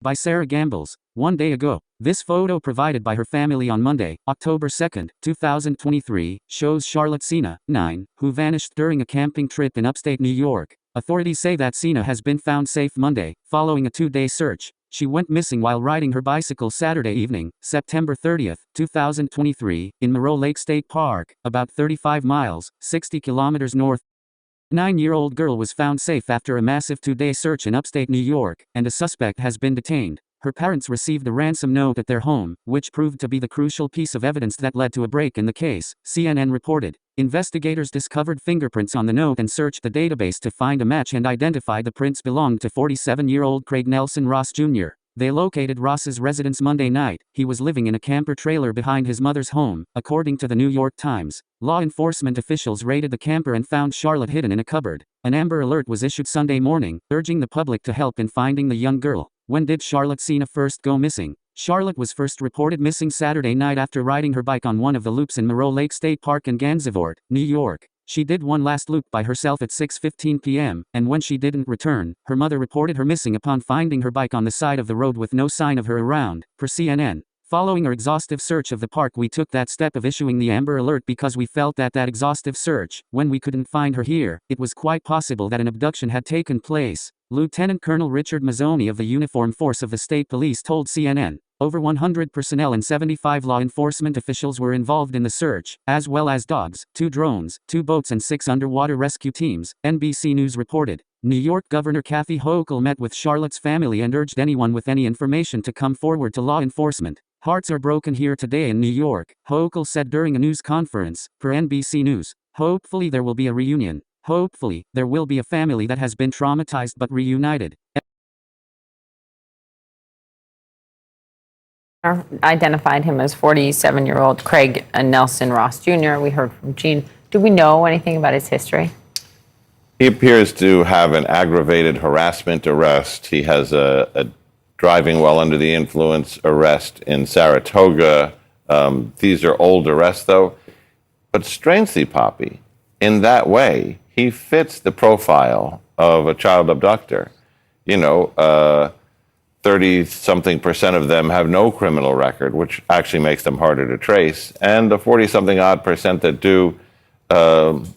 By Sarah Gambles. One day ago. This photo provided by her family on Monday, October 2, 2023, shows Charlotte Sena, 9, who vanished during a camping trip in upstate New York. Authorities say that Sena has been found safe Monday, following a 2-day search. She went missing while riding her bicycle Saturday evening, September 30, 2023, in Moreau Lake State Park, about 35 miles, 60 kilometers north. 9-year-old girl was found safe after a massive 2-day search in upstate New York, and a suspect has been detained. Her parents received a ransom note at their home, which proved to be the crucial piece of evidence that led to a break in the case, CNN reported. Investigators discovered fingerprints on the note and searched the database to find a match and identified the prints belonged to 47-year-old Craig Nelson Ross Jr. They located Ross's residence Monday night. He was living in a camper trailer behind his mother's home, according to the New York Times. Law enforcement officials raided the camper and found Charlotte hidden in a cupboard. An Amber Alert was issued Sunday morning, urging the public to help in finding the young girl. When did Charlotte Sena first go missing? Charlotte was first reported missing Saturday night after riding her bike on one of the loops in Moreau Lake State Park in Gansevoort, New York. She did one last loop by herself at 6:15 p.m., and when she didn't return, her mother reported her missing upon finding her bike on the side of the road with no sign of her around, per CNN. Following our exhaustive search of the park, we took that step of issuing the Amber Alert because we felt that exhaustive search, when we couldn't find her here, it was quite possible that an abduction had taken place. Lieutenant Colonel Richard Mazzoni of the Uniformed Force of the State Police told CNN. Over 100 personnel and 75 law enforcement officials were involved in the search, as well as dogs, 2 drones, 2 boats and 6 underwater rescue teams, NBC News reported. New York Governor Kathy Hochul met with Charlotte's family and urged anyone with any information to come forward to law enforcement. Hearts are broken here today in New York, Hochul said during a news conference, per NBC News. Hopefully there will be a reunion. Hopefully, there will be a family that has been traumatized but reunited. Identified him as 47-year-old Craig Nelson Ross Jr. We heard from Gene. Do we know anything about his history? He appears to have an aggravated harassment arrest. He has a driving while under the influence arrest in Saratoga. These are old arrests, though. But strangely, Poppy, in that way, he fits the profile of a child abductor. You know, 30-something% of them have no criminal record, which actually makes them harder to trace. And the 40-something odd percent that do,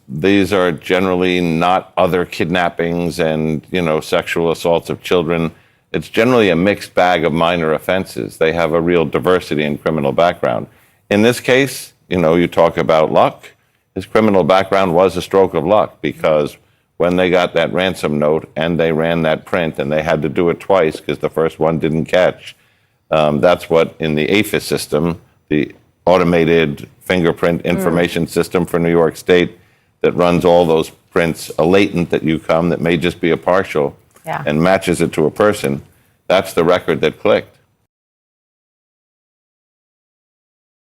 these are generally not other kidnappings and, you know, sexual assaults of children. It's generally a mixed bag of minor offenses. They have a real diversity in criminal background. In this case, you know, you talk about luck. His criminal background was a stroke of luck because when they got that ransom note and they ran that print and they had to do it twice because the first one didn't catch. That's what in the AFIS system, the automated fingerprint information system for New York State that runs all those prints, a latent that you come that may just be a partial and matches it to a person. That's the record that clicked.